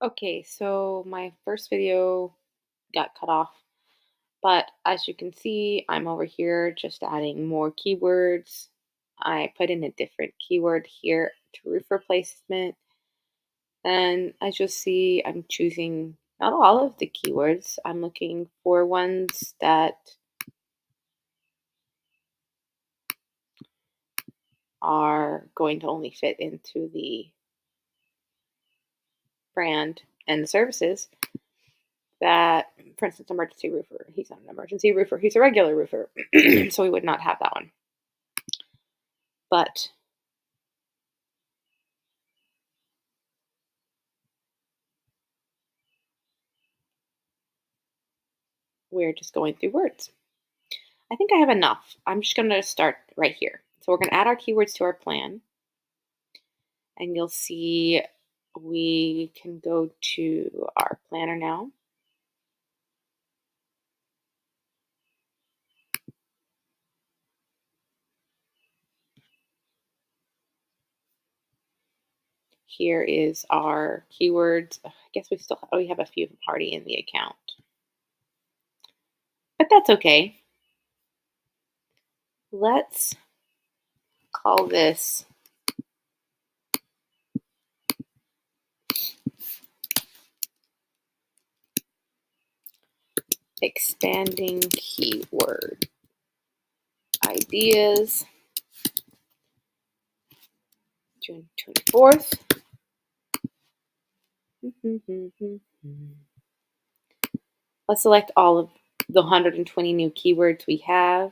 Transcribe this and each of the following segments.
Okay, so my first video got cut off, but as you can see, I'm over here just adding more keywords. I put in a different keyword here to roof replacement. And as you'll see, I'm choosing not all of the keywords. I'm looking for ones that are going to only fit into the brand and the services that, for instance, emergency roofer. He's not an emergency roofer, he's a regular roofer. So we would not have that one. But we're just going through words. I think I have enough. I'm just going to start right here. So we're going to add our keywords to our plan. And you'll see we can go to our planner now. Here is our keywords. I guess we have a few already in the account. But that's okay. Let's call this expanding keyword ideas, June 24th. Let's select all of the 120 new keywords we have.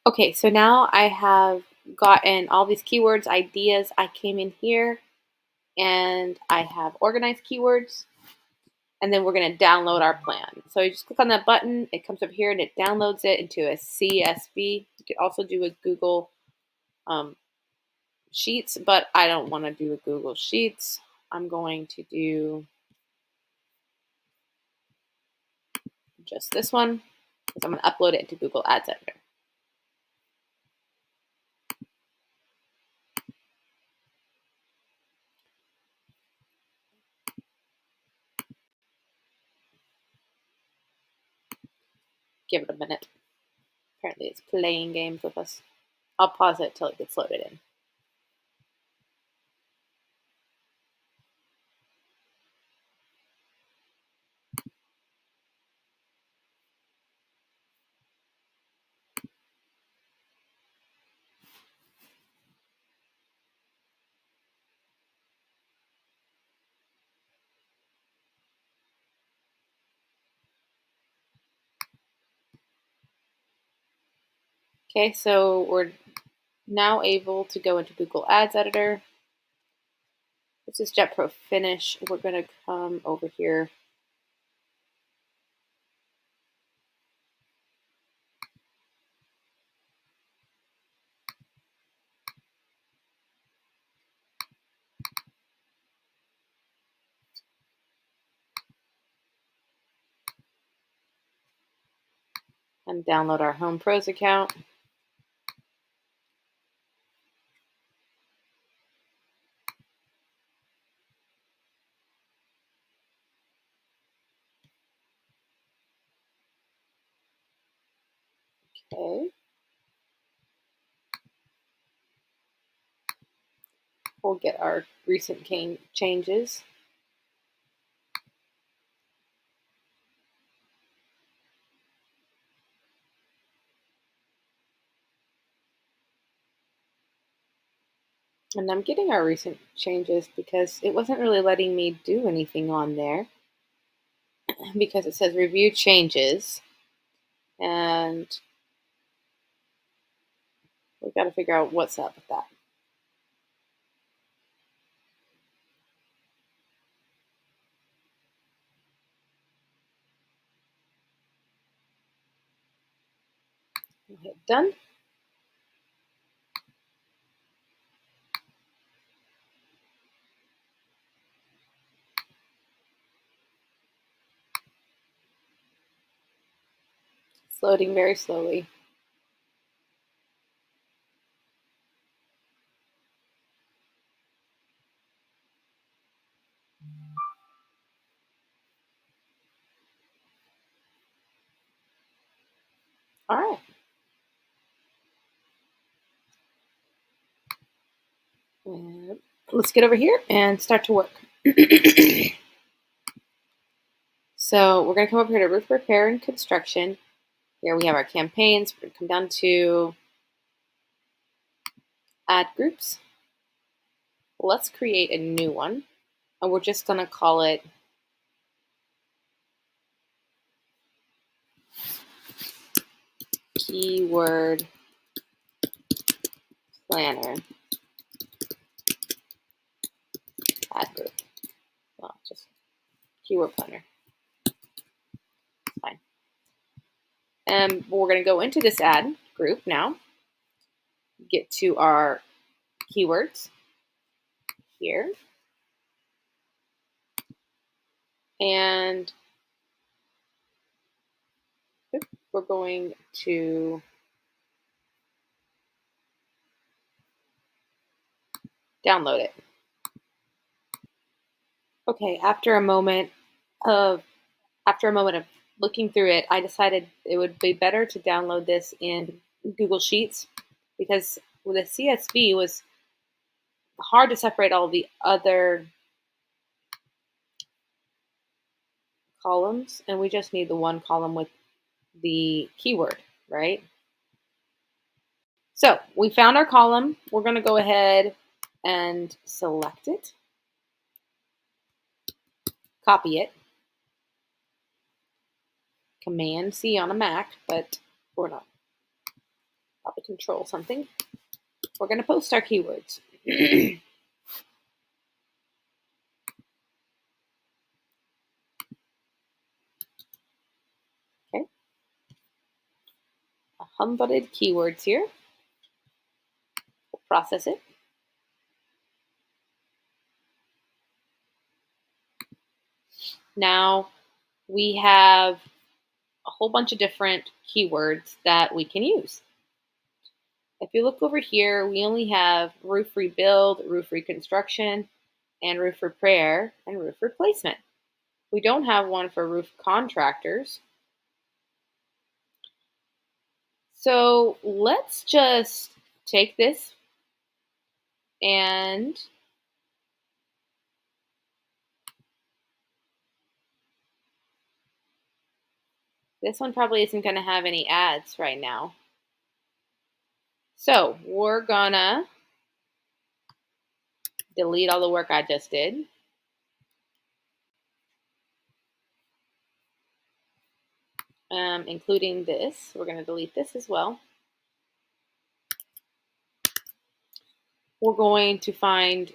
Okay, so now I have gotten all these keywords, ideas. I came in here and I have organized keywords, and then we're going to download our plan. So you just click on that button, it comes up here and it downloads it into a CSV. You could also do a Google Sheets, but I don't want to do a Google Sheets. I'm going to do just this one because I'm going to upload it into Google Ads Editor. Give it a minute. Apparently it's playing games with us. I'll pause it till it gets loaded in. Okay, so we're now able to go into Google Ads Editor. This is JetPro Finish. We're going to come over here. And download our Home Pros account. Okay. We'll get our recent changes. And I'm getting our recent changes because it wasn't really letting me do anything on there because it says review changes. And we've got to figure out what's up with that. We'll hit done. loading very slowly. All right. And let's get over here and start to work. So we're going to come over here to roof repair and construction. Here we have our campaigns. We're going to come down to add groups. Let's create a new one. And we're just going to call it keyword planner. Add group. Well, just keyword planner. Fine. And we're going to go into this add group now. Get to our keywords here. And we're going to download it. Okay, after a moment of looking through it, I decided it would be better to download this in Google Sheets because with a CSV it was hard to separate all the other columns, and we just need the one column with the keyword, right? So we found our column. We're going to go ahead and select it, copy it, Command C on a Mac, but we're not. Probably Control something. We're going to post our keywords. Okay. Humbudded keywords here. We'll process it. Now we have a whole bunch of different keywords that we can use. If you look over here, we only have roof rebuild, roof reconstruction, and roof repair, and roof replacement. We don't have one for roof contractors. So let's just take this and this one probably isn't going to have any ads right now. So we're gonna delete all the work I just did. Including this. We're going to delete this as well. We're going to find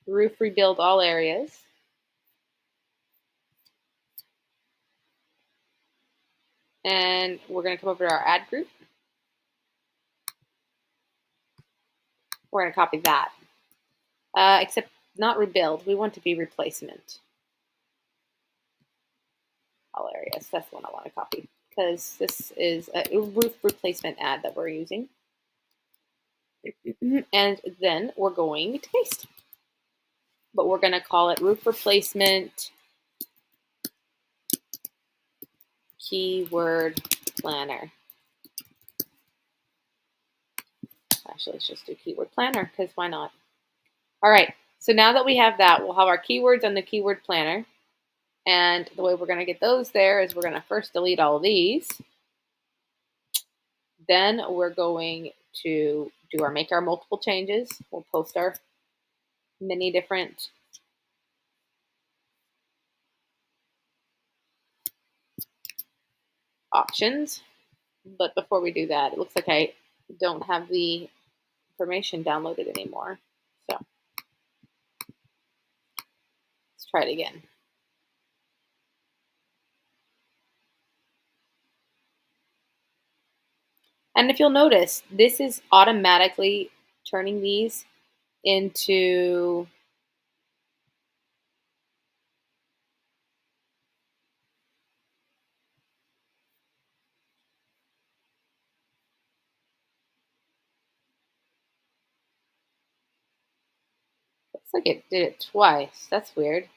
roof rebuild all areas. And we're going to come over to our add group. We're going to copy that. Except not rebuild. We want to be replacement. All areas. That's the one I want to copy because this is a roof replacement ad that we're using. And then we're going to paste. But we're going to call it roof replacement keyword planner. Actually, let's just do keyword planner because why not? All right. So now that we have that, we'll have our keywords on the keyword planner. And the way we're going to get those there is we're going to first delete all of these. Then we're going to make our multiple changes. We'll post our many different options. But before we do that, it looks like I don't have the information downloaded anymore. So let's try it again. And if you'll notice, this is automatically turning these into Looks like it did it twice. That's weird.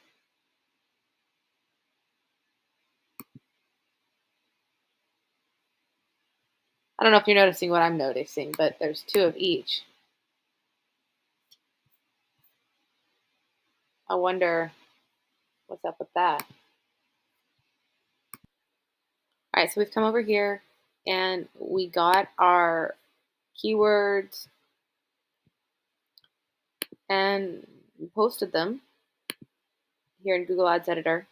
I don't know if you're noticing what I'm noticing, but there's two of each. I wonder what's up with that. All right, so we've come over here and we got our keywords and posted them here in Google Ads Editor.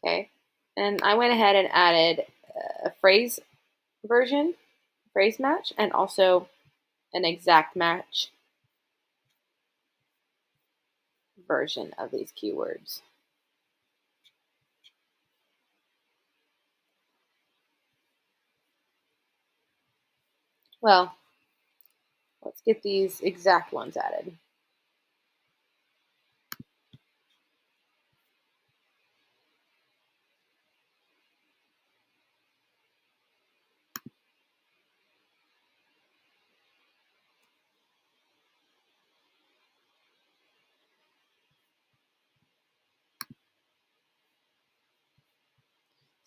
Okay, and I went ahead and added a phrase version, phrase match, and also an exact match version of these keywords. Well, let's get these exact ones added.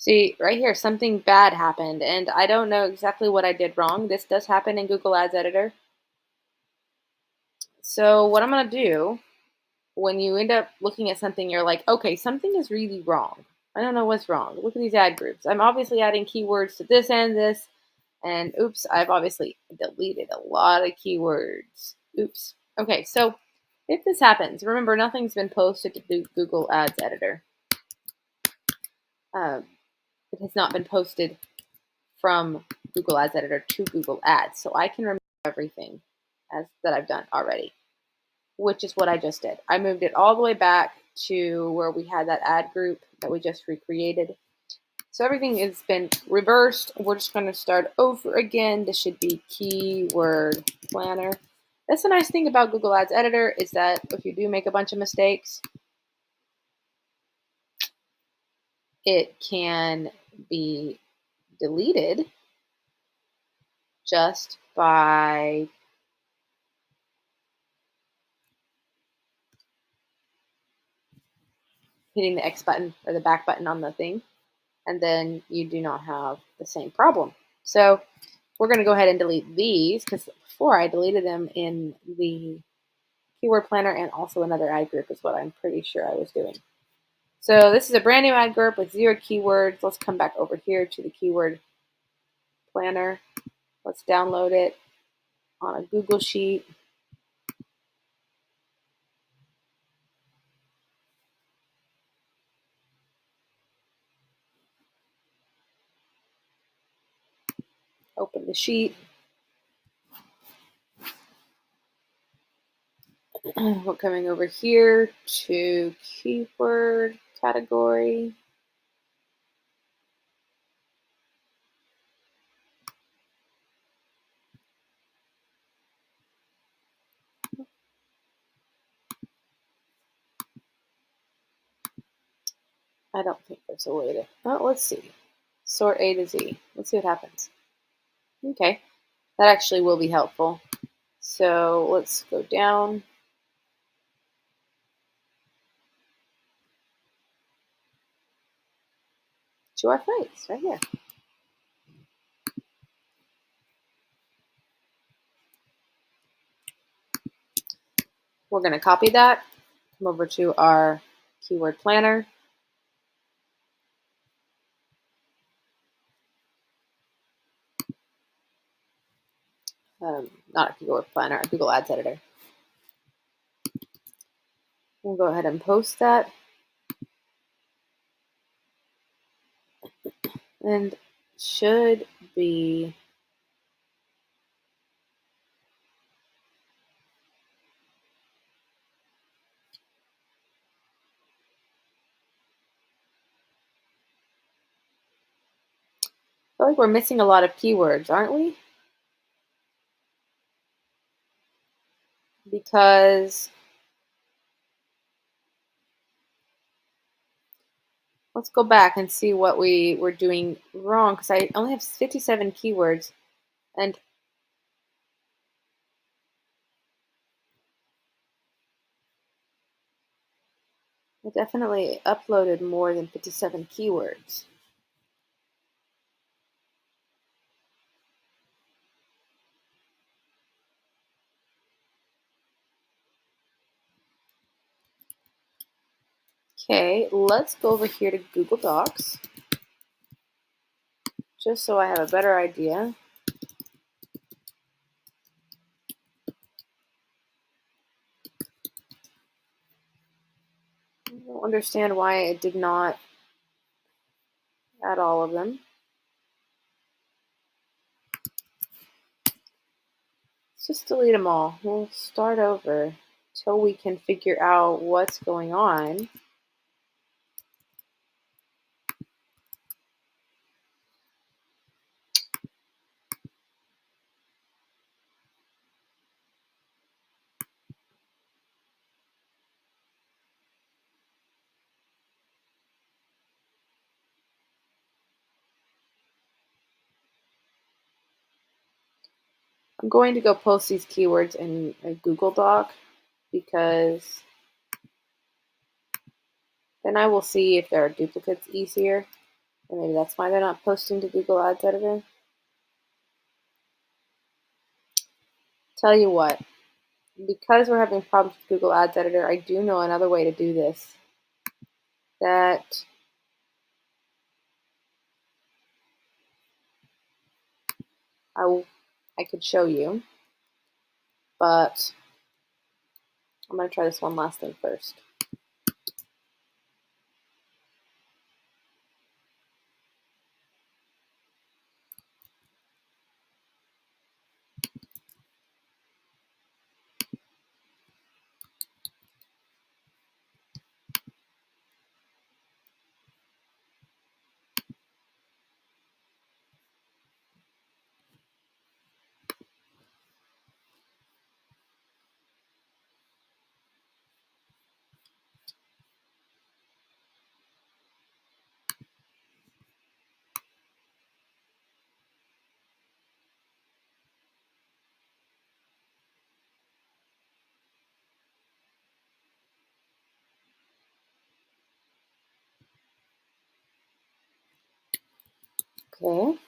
See, right here, something bad happened, and I don't know exactly what I did wrong. This does happen in Google Ads Editor. So what I'm going to do, when you end up looking at something, you're like, okay, something is really wrong. I don't know what's wrong. Look at these ad groups. I'm obviously adding keywords to this and this, and oops, I've obviously deleted a lot of keywords. Oops. Okay, so if this happens, remember, nothing's been posted to Google Ads Editor. It has not been posted from Google Ads Editor to Google Ads. So I can remove everything that I've done already, which is what I just did. I moved it all the way back to where we had that ad group that we just recreated. So everything has been reversed. We're just going to start over again. This should be Keyword Planner. That's the nice thing about Google Ads Editor is that if you do make a bunch of mistakes, it can be deleted just by hitting the X button or the back button on the thing, and then you do not have the same problem. So we're going to go ahead and delete these because before I deleted them in the keyword planner and also another ad group is what I'm pretty sure I was doing. So this is a brand new ad group with 0 keywords. Let's come back over here to the keyword planner. Let's download it on a Google Sheet. Open the sheet. We're coming over here to keyword category. I don't think there's a way to, oh, let's see. Sort A to Z. Let's see what happens. Okay, that actually will be helpful. So let's go down. To our phrase right here. We're going to copy that, come over to our keyword planner. Not a keyword planner, a Google Ads Editor. We'll go ahead and post that. And should be I feel like we're missing a lot of keywords, aren't we? Because let's go back and see what we were doing wrong because I only have 57 keywords and I definitely uploaded more than 57 keywords. Okay, let's go over here to Google Docs, just so I have a better idea. I don't understand why it did not add all of them. Let's just delete them all. We'll start over until we can figure out what's going on. I'm going to go post these keywords in a Google Doc because then I will see if there are duplicates easier. And maybe that's why they're not posting to Google Ads Editor. Tell you what, because we're having problems with Google Ads Editor, I do know another way to do this that I could show you, but I'm going to try this one last thing first. Okay.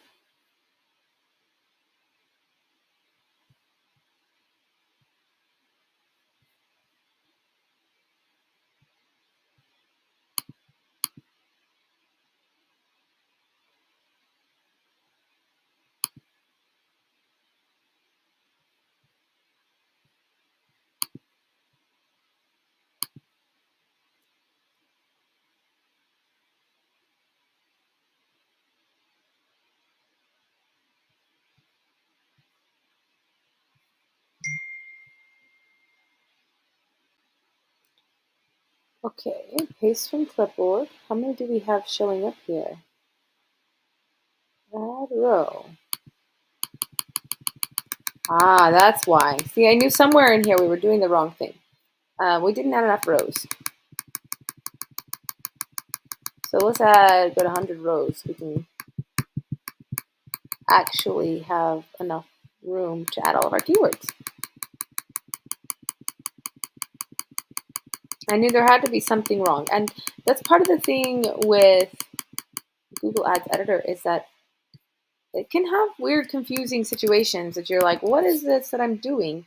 Okay, paste from clipboard. How many do we have showing up here? Add row. Ah, that's why. See, I knew somewhere in here we were doing the wrong thing. We didn't add enough rows. So let's add, go to 100 rows. We can actually have enough room to add all of our keywords. I knew there had to be something wrong. And that's part of the thing with Google Ads Editor is that it can have weird, confusing situations that you're like, what is this that I'm doing?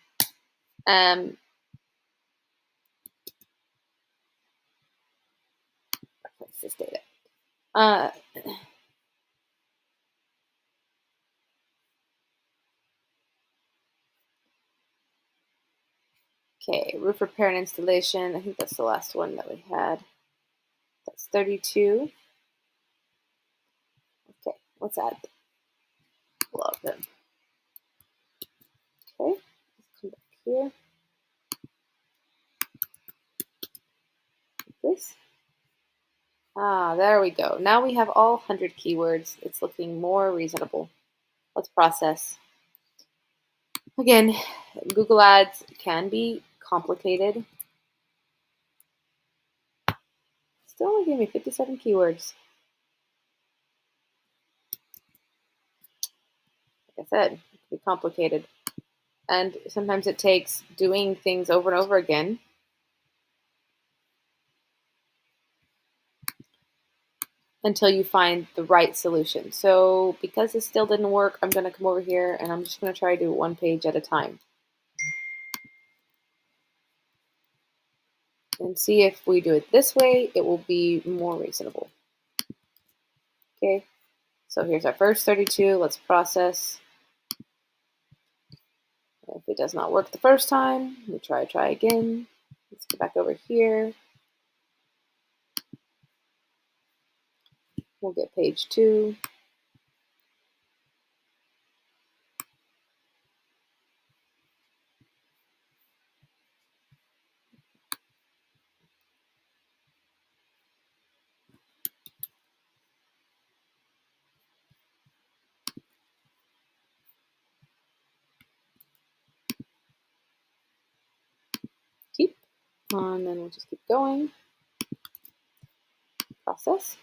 What's this data? Okay, roof repair and installation. I think that's the last one that we had. That's 32. Okay, let's add all of them. Okay, let's come back here. This. Ah, there we go. Now we have all 100 keywords. It's looking more reasonable. Let's process. Again, Google Ads can be complicated. Still only gave me 57 keywords. Like I said, it can be complicated. And sometimes it takes doing things over and over again until you find the right solution. So because this still didn't work, I'm going to come over here and I'm just going to try to do one page at a time and see if we do it this way, it will be more reasonable. Okay, so here's our first 32. Let's process. If it does not work the first time, we try again. Let's go back over here. We'll get page 2. Keep. And then we'll just keep going. Process.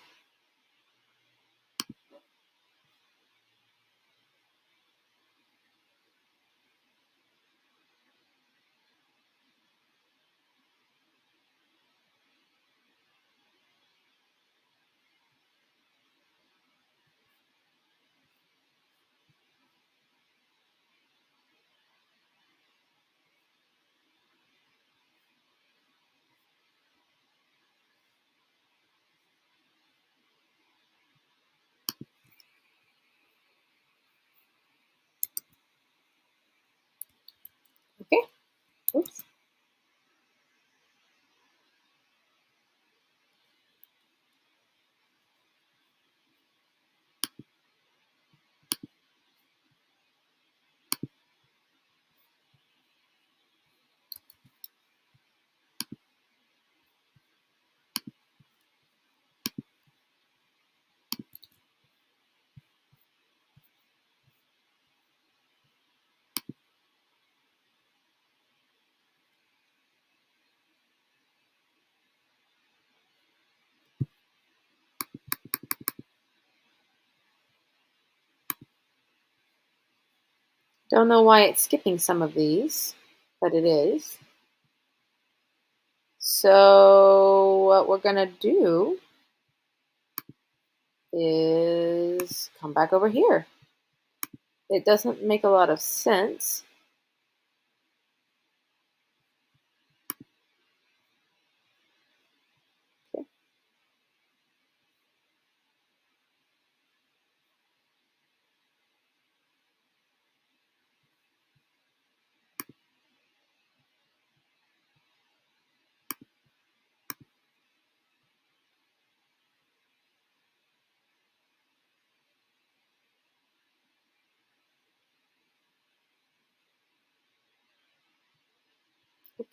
Okay. Oops. Don't know why it's skipping some of these, but it is. So what we're going to do is come back over here. It doesn't make a lot of sense. Okay.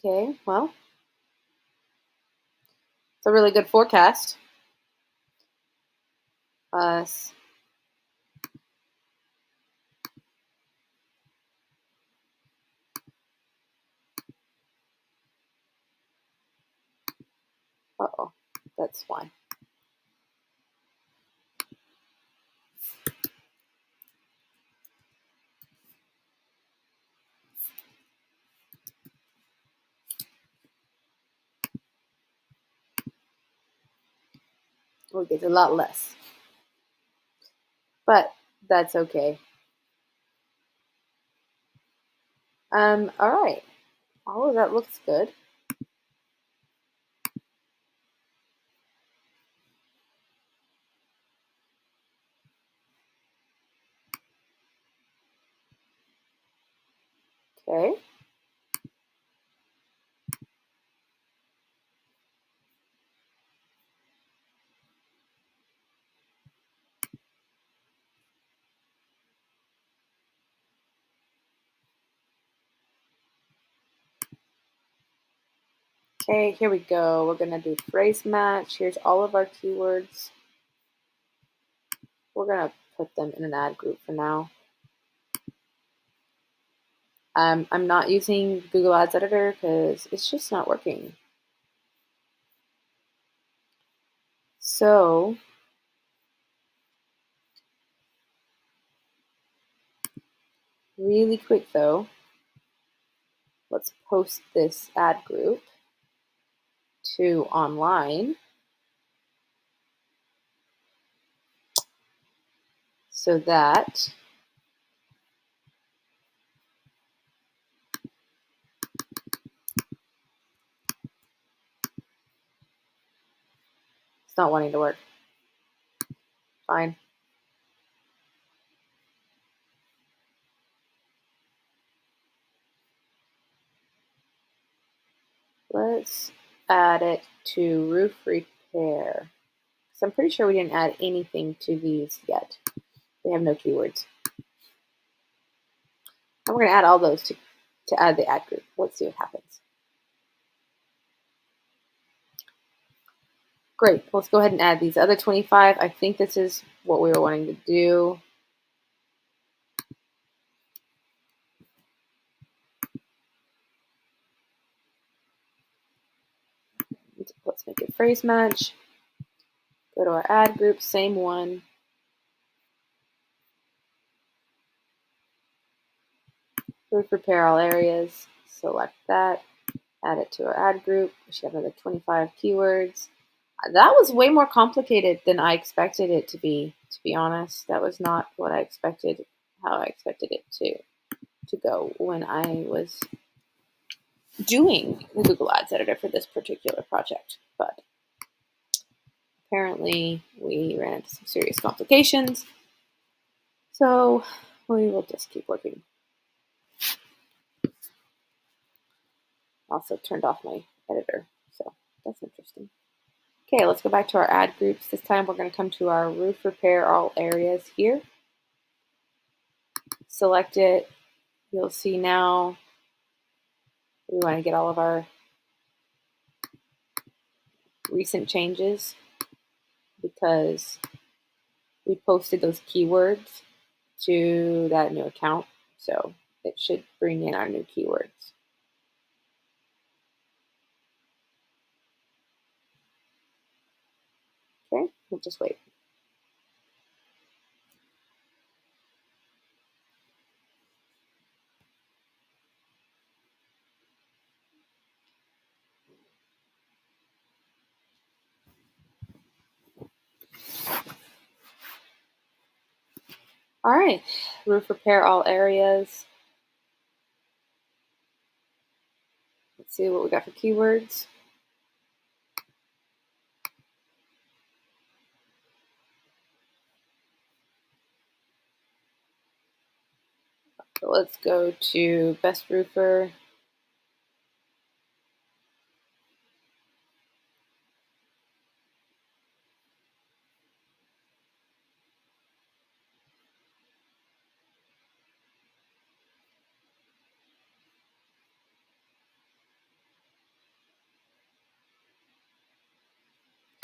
Okay, well, it's a really good forecast. Uh-oh, that's why. We'll get a lot less. But that's okay. All right. All of that looks good. Okay. Okay, here we go. We're going to do phrase match. Here's all of our keywords. We're going to put them in an ad group for now. I'm not using Google Ads Editor because it's just not working. So really quick though, let's post this ad group to online. so that it's not wanting to work. Fine. Let's add it to roof repair. So I'm pretty sure we didn't add anything to these yet. They have no keywords. And we're going to add all those to add the ad group. Let's see what happens. Great. Let's go ahead and add these other 25. I think this is what we were wanting to do. Let's make it phrase match. Go to our ad group, same one. Roof repair all areas. Select that. Add it to our ad group. We should have another 25 keywords. That was way more complicated than I expected it to be honest. That was not what I expected, how I expected it to go when I was doing the Google Ads editor for this particular project. But apparently we ran into some serious complications. So we will just keep working. Also turned off my editor, so that's interesting. Okay, let's go back to our ad groups. This time we're going to come to our roof repair all areas here. Select it. You'll see now we want to get all of our recent changes because we posted those keywords to that new account. So it should bring in our new keywords. Okay, we'll just wait. All right, roof repair all areas. Let's see what we got for keywords. So let's go to best roofer.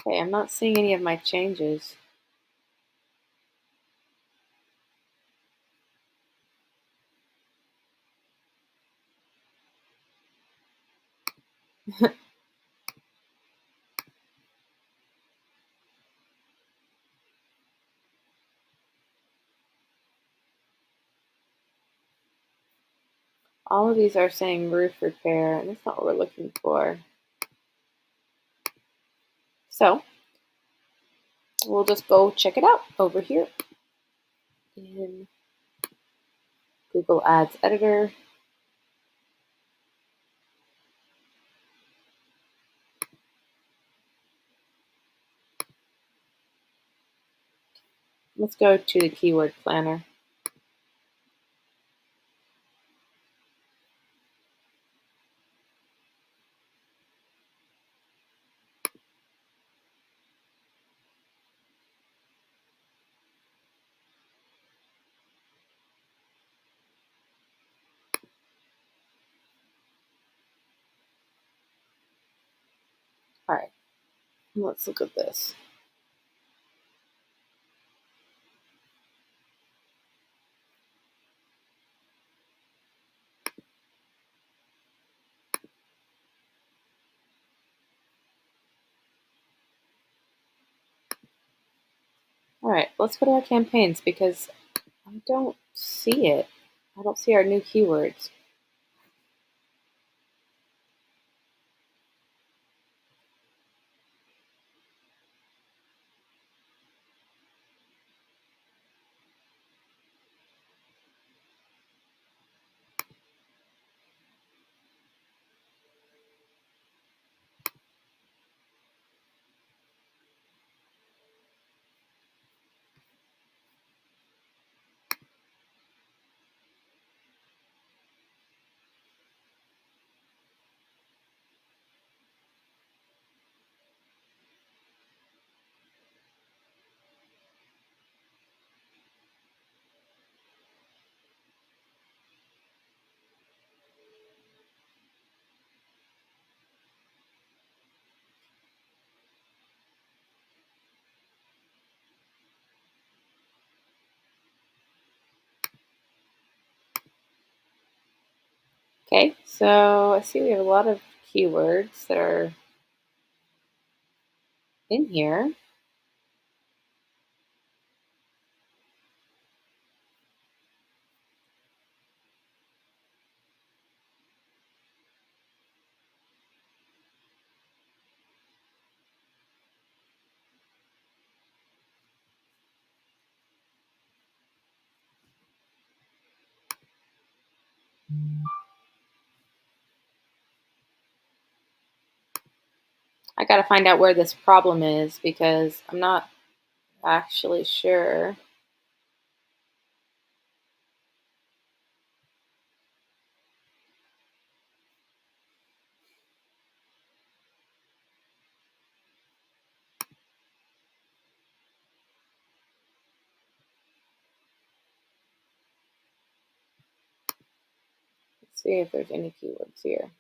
Okay, I'm not seeing any of my changes. All of these are saying roof repair, and that's not what we're looking for. So we'll just go check it out over here in Google Ads Editor. Let's go to the keyword planner. All right, let's look at this. All right, let's go to our campaigns because I don't see it. I don't see our new keywords. Okay, so I see we have a lot of keywords that are in here. I got to find out where this problem is because I'm not actually sure. Let's see if there's any keywords here.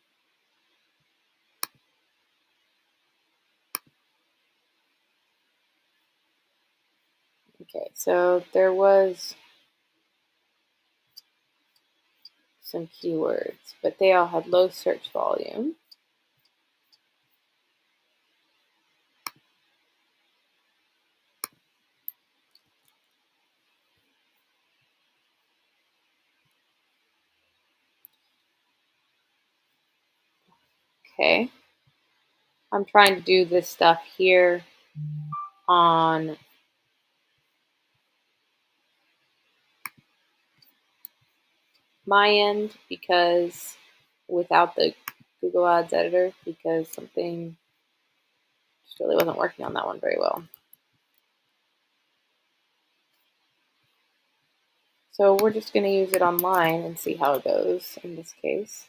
Okay, so there was some keywords, but they all had low search volume. Okay, I'm trying to do this stuff here on my end because without the Google Ads editor, because something just really wasn't working on that one very well. So we're just going to use it online and see how it goes in this case.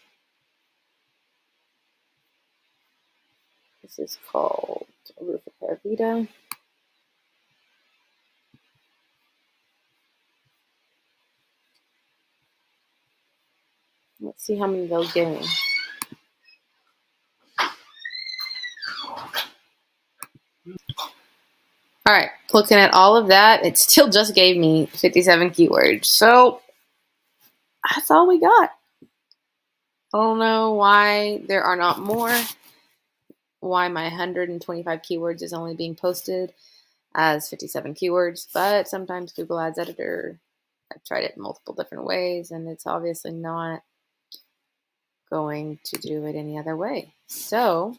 This is called Roof Repair Vita. Let's see how many they'll give me. All right, looking at all of that, it still just gave me 57 keywords. So that's all we got. I don't know why there are not more, why my 125 keywords is only being posted as 57 keywords, but sometimes Google Ads Editor, I've tried it multiple different ways, and it's obviously not going to do it any other way. So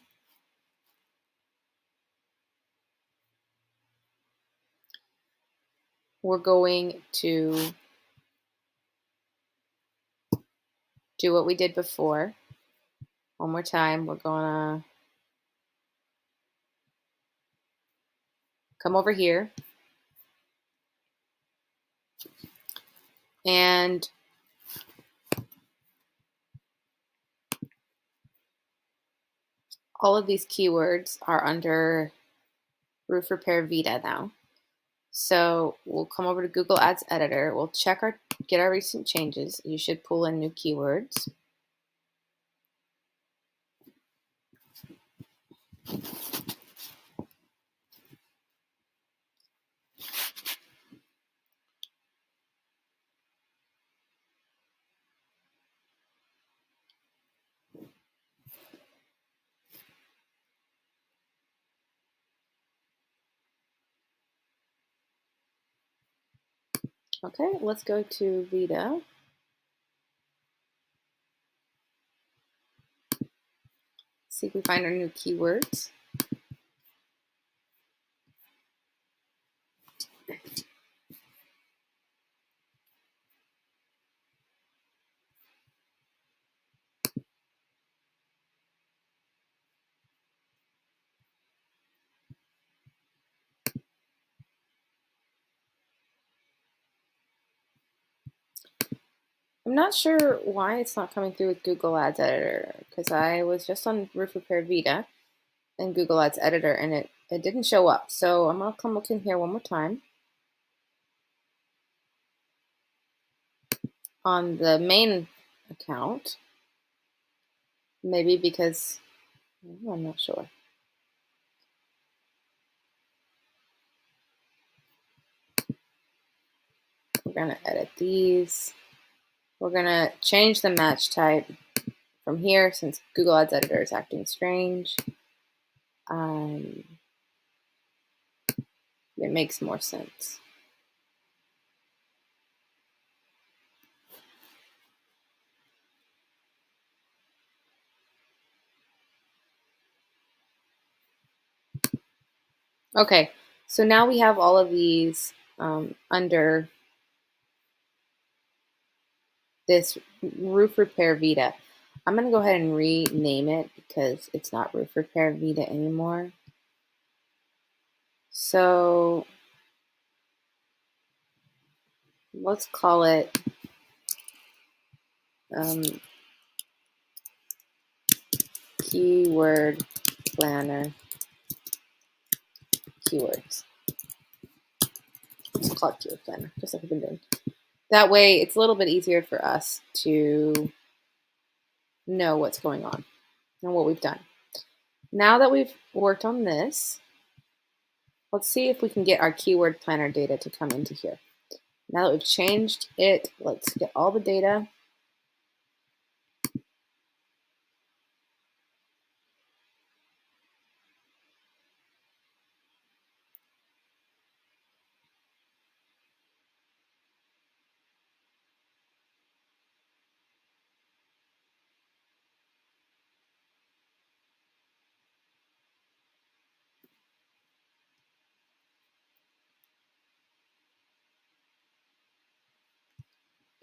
we're going to do what we did before. One more time, we're gonna come over here and all of these keywords are under Roof Repair Vita now. So we'll come over to Google Ads Editor. We'll get our recent changes. You should pull in new keywords. Okay, let's go to Vita. See if we find our new keywords. I'm not sure why it's not coming through with Google Ads Editor because I was just on Roof Repair Vita and Google Ads Editor and it didn't show up. So I'm gonna come look in here one more time on the main account. Maybe because I'm not sure. We're gonna edit these. We're gonna change the match type from here, since Google Ads Editor is acting strange, it makes more sense. Okay, so now we have all of these under this roof repair Vita. I'm going to go ahead and rename it because it's not roof repair Vita anymore. So let's call it keyword planner keywords. Let's call it keyword planner, just like we've been doing. That way it's a little bit easier for us to know what's going on and what we've done. Now that we've worked on this, let's see if we can get our keyword planner data to come into here. Now that we've changed it, let's get all the data.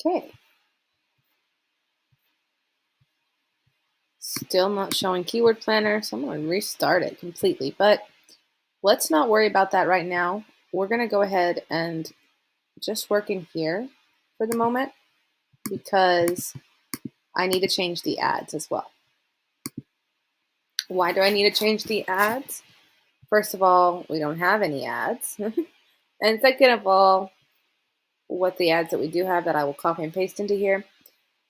Okay. Still not showing keyword planner, so I'm going to restart it completely. But let's not worry about that right now. We're going to go ahead and just work in here for the moment because I need to change the ads as well. Why do I need to change the ads? First of all, we don't have any ads. And second of all, what the ads that we do have that I will copy and paste into here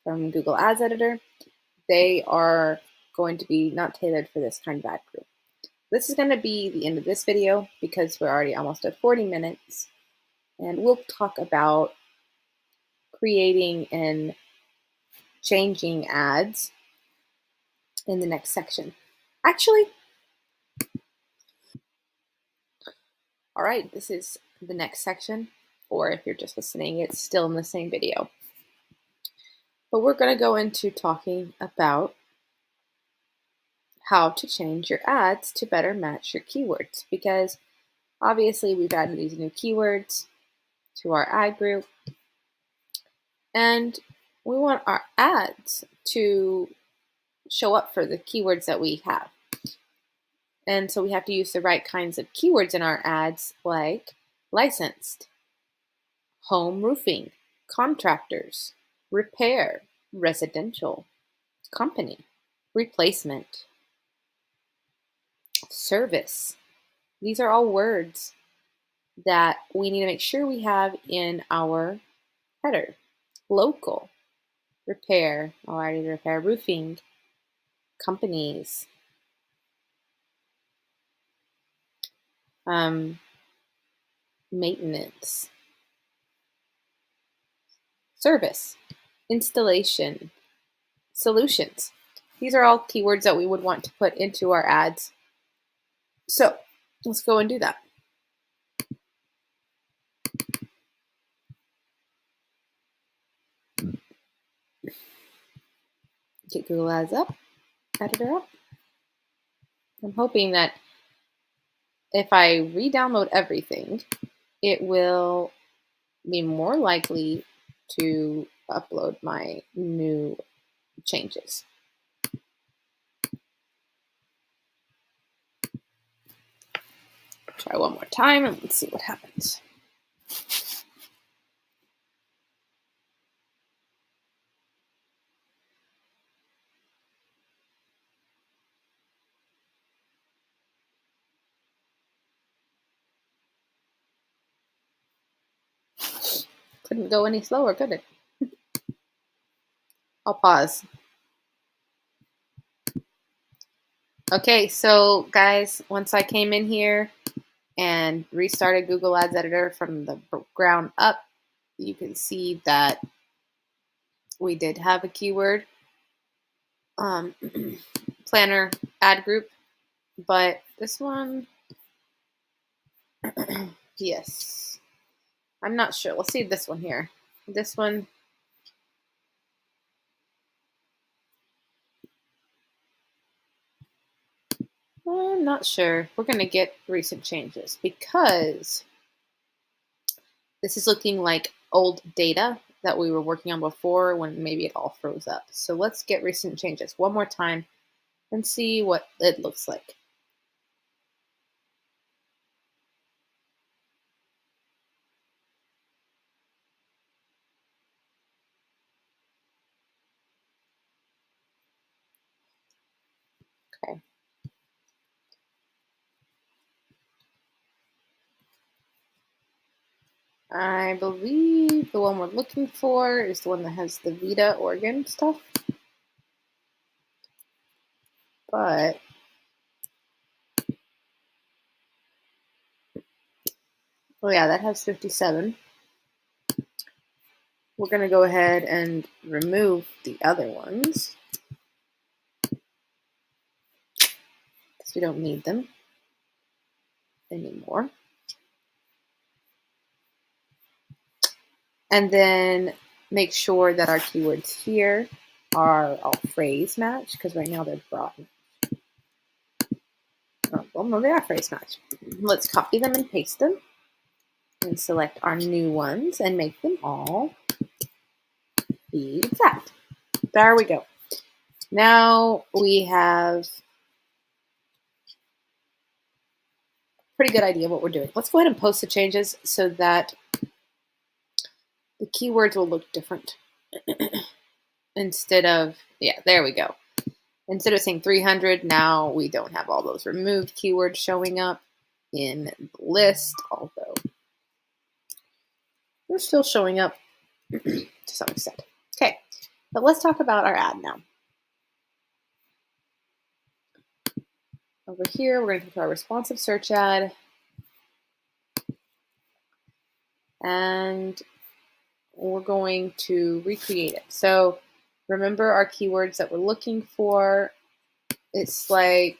from Google Ads Editor, they are going to be not tailored for this kind of ad group. This is going to be the end of this video because we're already almost at 40 minutes. And we'll talk about creating and changing ads in the next section. Actually, all right, this is the next section, or if you're just listening, it's still in the same video. But we're going to go into talking about how to change your ads to better match your keywords, because obviously we've added these new keywords to our ad group, and we want our ads to show up for the keywords that we have. And so we have to use the right kinds of keywords in our ads, like licensed, home roofing, contractors, repair, residential, company, replacement, service. These are all words that we need to make sure we have in our header. Local, repair, already repair, roofing, companies, maintenance, service, installation, solutions. These are all keywords that we would want to put into our ads. So let's go and do that. Get Google Ads up, Editor up. I'm hoping that if I re-download everything, it will be more likely to upload my new changes. Try one more time and let's see what happens. Couldn't go any slower, could it? I'll pause. Okay, so guys, once I came in here and restarted Google Ads Editor from the ground up, you can see that we did have a keyword planner ad group, but this one, yes, I'm not sure. Let's see this one here. This one, I'm not sure. We're going to get recent changes because this is looking like old data that we were working on before when maybe it all froze up. So let's get recent changes one more time and see what it looks like. Okay. I believe the one we're looking for is the one that has the Vita organ stuff. But oh yeah, that has 57. We're going to go ahead and remove the other ones because we don't need them anymore. And then make sure that our keywords here are all phrase match because right now they're broad. Oh, well, no, they are phrase match. Let's copy them and paste them and select our new ones and make them all be exact. There we go. Now we have a pretty good idea of what we're doing. Let's go ahead and post the changes so that the keywords will look different. Instead of, yeah, there we go. Instead of saying 300, now we don't have all those removed keywords showing up in the list, although they're still showing up to some extent. Okay, but let's talk about our ad now. Over here, we're going to go to our responsive search ad. And we're going to recreate it. So remember our keywords that we're looking for. It's like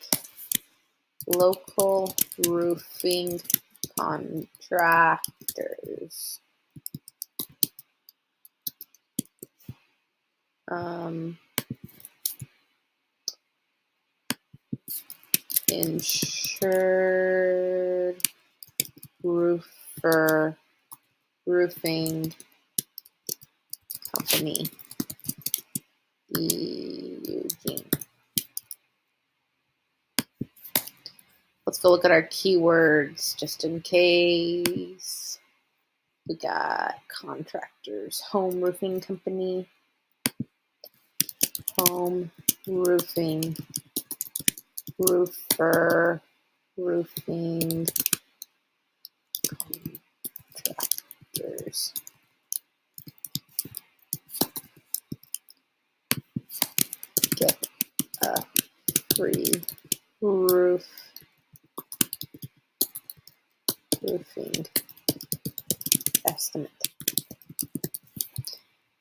local roofing contractors. Insured roofer roofing company, Eugene. Let's go look at our keywords just in case. We got contractors, home roofing company, home roofing, roofer, roofing contractors. Get a free roofing estimate.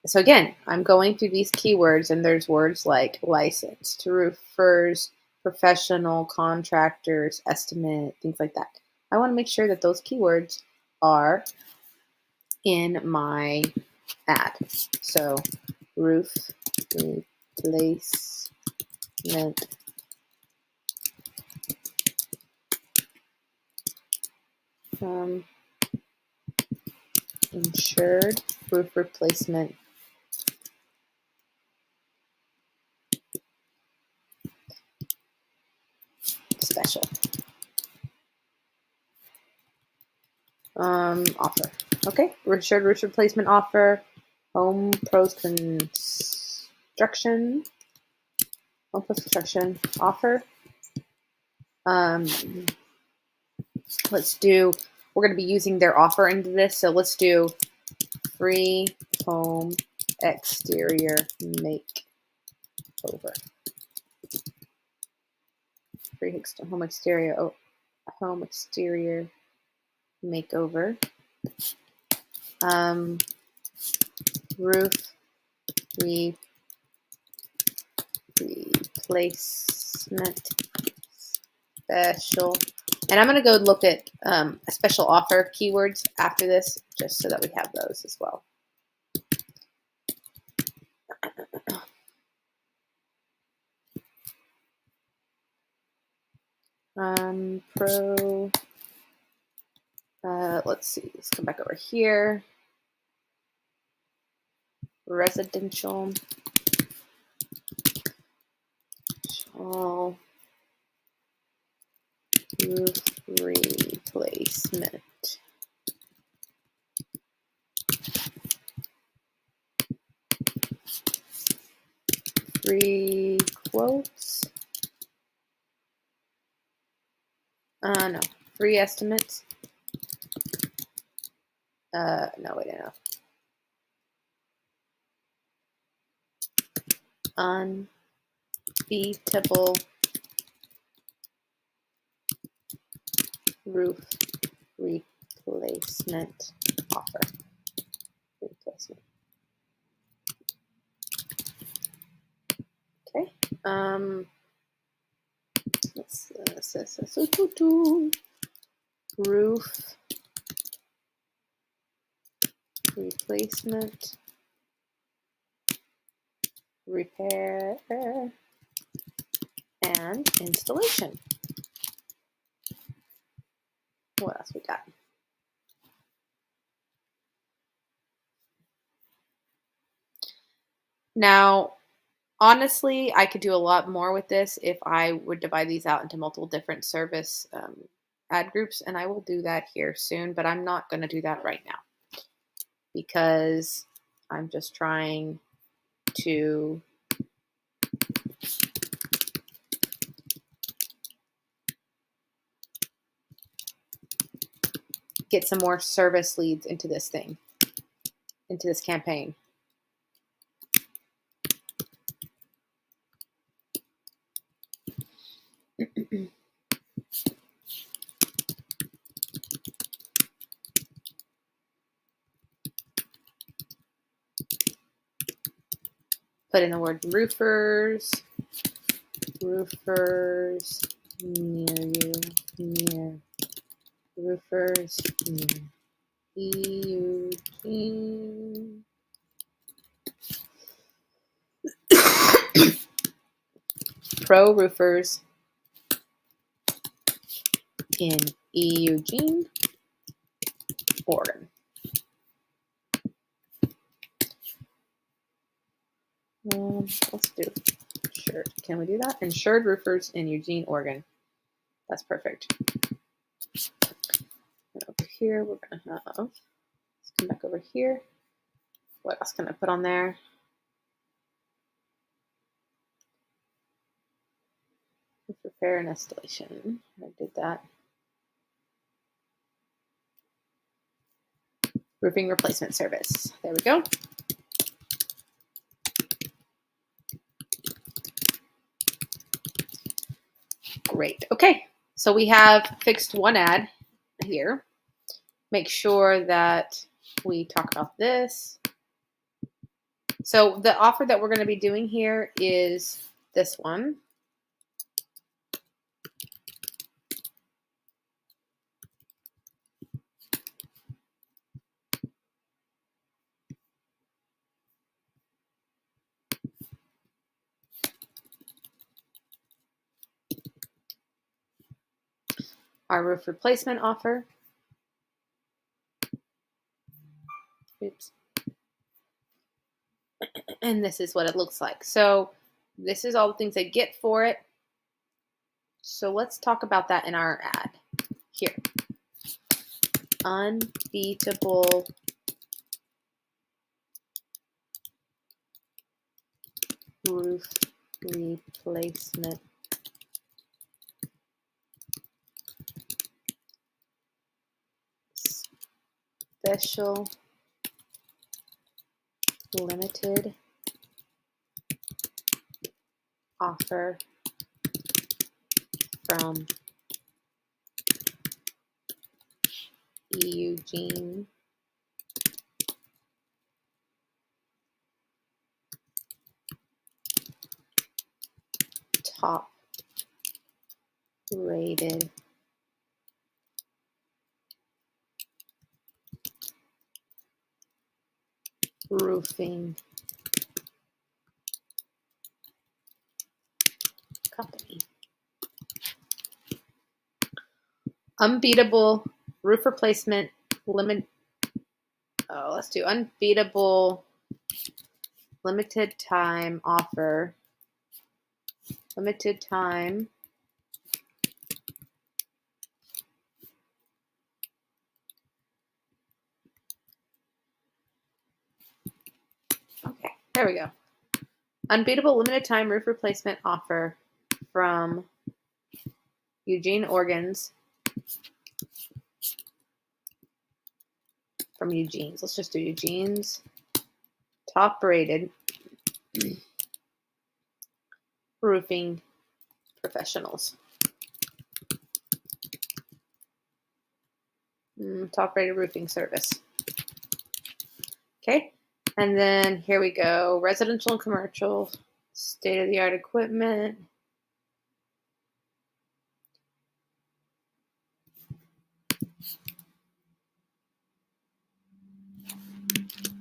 So again, I'm going through these keywords and there's words like licensed, roofers, professional, contractors, estimate, things like that. I want to make sure that those keywords are in my ad. So roof replacement, insured roof replacement special. Offer. Okay, insured roof replacement offer. Home pros construction. Home pros construction offer. Let's do. We're going to be using their offer into this, so let's do free home exterior makeover. Free home exterior. Home exterior makeover. Roof replacement replacement special. And I'm going to go look at a special offer keywords after this, just so that we have those as well. Pro, let's see, let's come back over here. Residential, roof replacement. Free quotes. No, free estimates. No, wait, no. Unbeatable roof replacement offer. Replacement. Okay. Let's roof replacement, repair, and installation. What else we got? Now, honestly, I could do a lot more with this if I would divide these out into multiple different service ad groups, and I will do that here soon, but I'm not going to do that right now because I'm just trying to get some more service leads into this thing, into this campaign. Put in the word roofers near you, near roofers near Eugene. Pro roofers in Eugene, Oregon. Let's do insured. Can we do that? Insured roofers in Eugene, Oregon. That's perfect. And over here, we're going to have, let's come back over here. What else can I put on there? Repair and installation. I did that. Roofing replacement service. There we go. Great. Okay. So we have fixed one ad here. Make sure that we talk about this. So the offer that we're going to be doing here is this one. Our roof replacement offer. Oops. And this is what it looks like. So this is all the things they get for it. So let's talk about that in our ad here. Unbeatable roof replacement special limited offer from Eugene top rated roofing company. Unbeatable roof replacement limit. Oh, let's do unbeatable limited time offer. Limited time Okay, there we go. Unbeatable limited time roof replacement offer from Eugene Organs. From Eugene's. Let's just do Eugene's. Top rated roofing professionals. Top rated roofing service. Okay. And then here we go. Residential and commercial, state of the art equipment.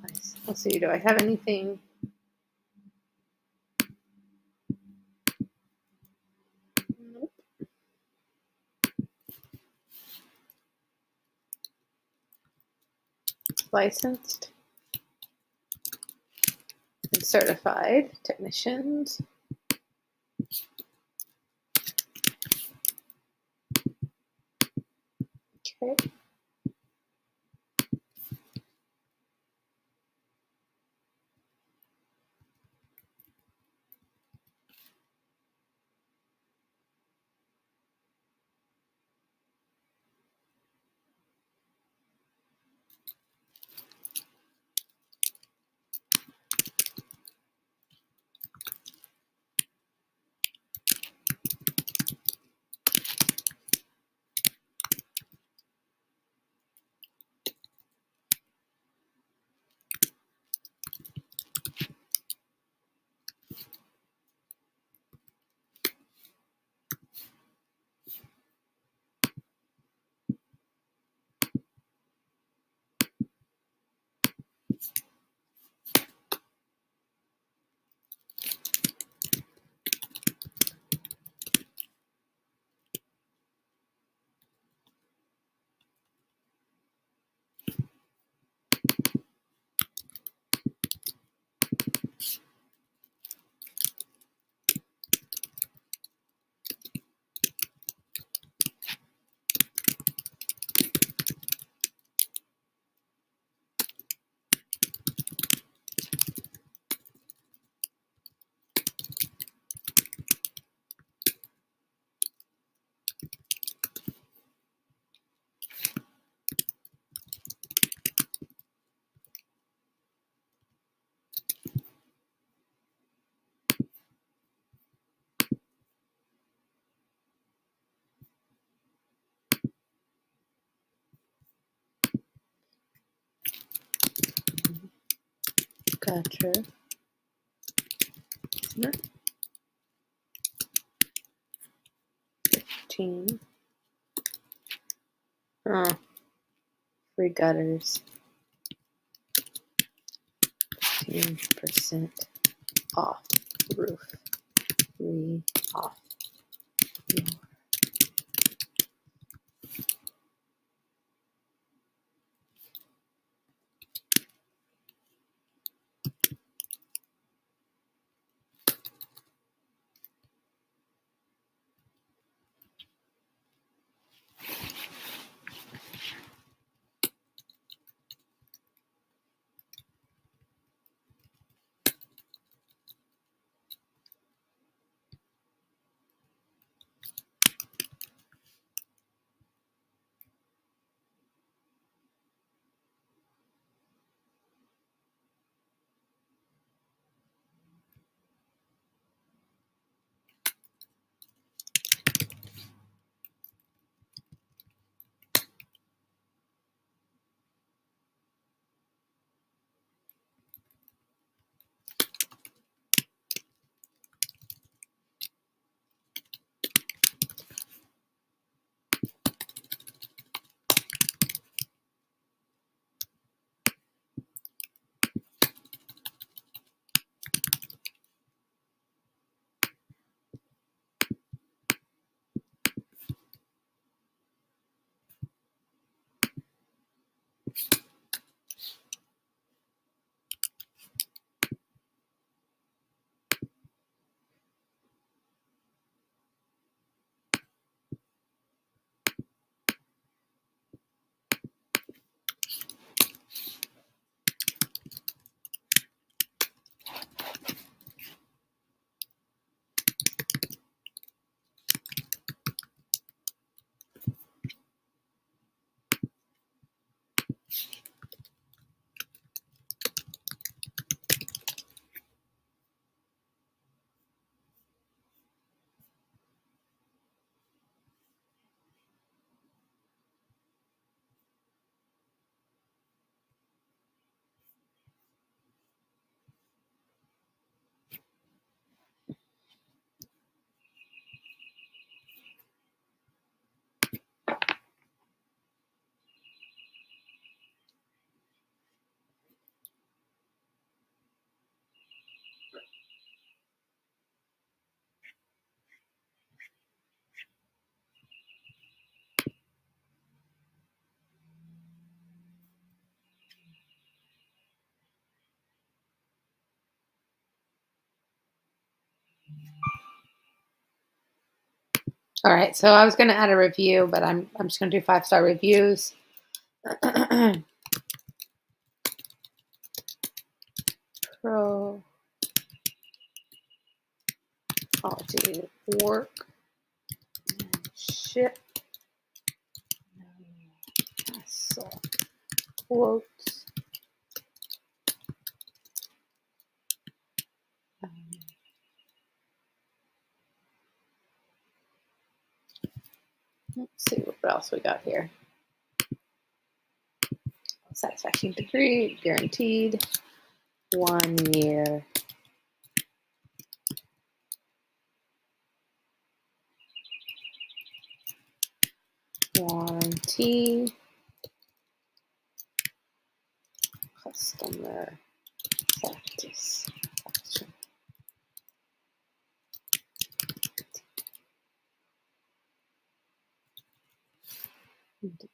Nice. Let's see. Do I have anything? Nope. Licensed and certified technicians. Okay. Gotcha. 15. Oh, free gutters. 15% off roof. Free off. All right, so I was going to add a review, but I'm just going to do 5-star reviews. Pro quality work ship. Hassle. Quotes. Let's see what else we got here. Satisfaction degree guaranteed 1 year. Warranty. Customer satisfaction.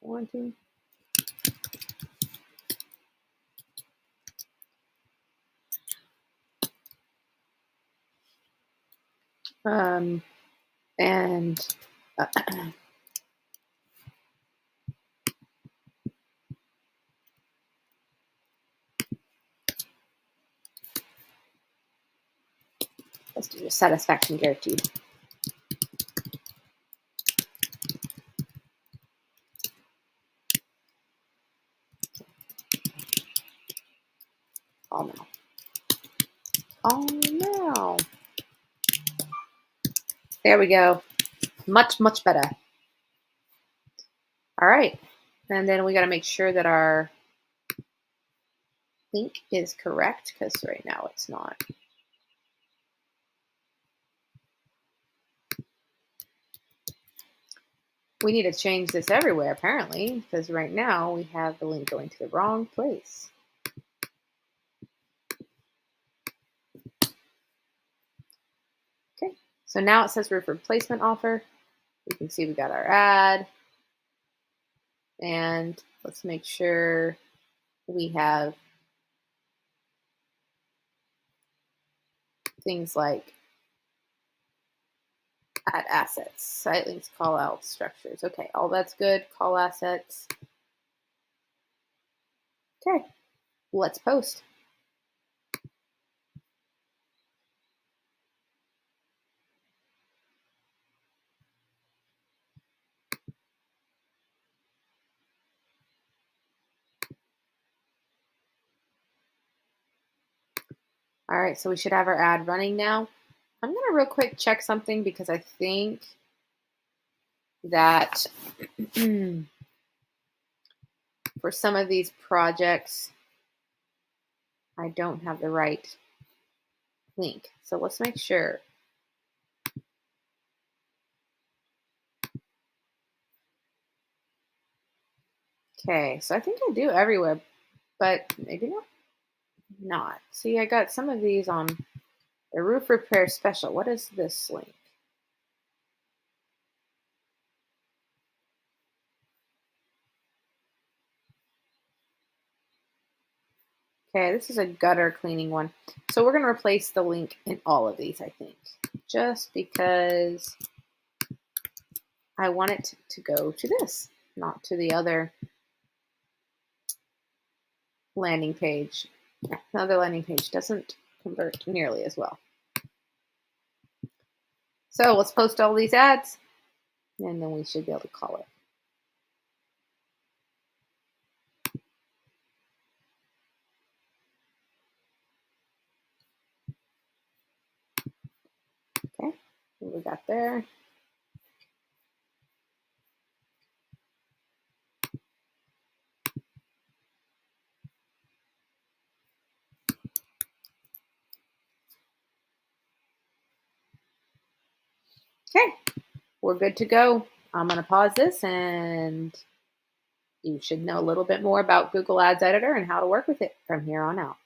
Warranty. And let's do satisfaction guaranteed. All now. All now. There we go. Much, much better. All right. And then we got to make sure that our link is correct because right now it's not. We need to change this everywhere apparently because right now we have the link going to the wrong place. Okay, so now it says roof replacement offer. You can see we got our ad. And let's make sure we have things like add assets, site links, call out structures. Okay, all that's good. Call assets. Okay, let's post. All right, so we should have our ad running now. I'm going to real quick check something because I think that for some of these projects, I don't have the right link. So let's make sure. Okay, so I think I do everywhere, but maybe not. See, I got some of these on the roof repair special. What is this link? Okay, this is a gutter cleaning one. So we're going to replace the link in all of these, I think, just because I want it to go to this, not to the other landing page. The other landing page doesn't convert nearly as well. So let's post all these ads, and then we should be able to call it. Okay, what we got there? Okay, we're good to go. I'm going to pause this and you should know a little bit more about Google Ads Editor and how to work with it from here on out.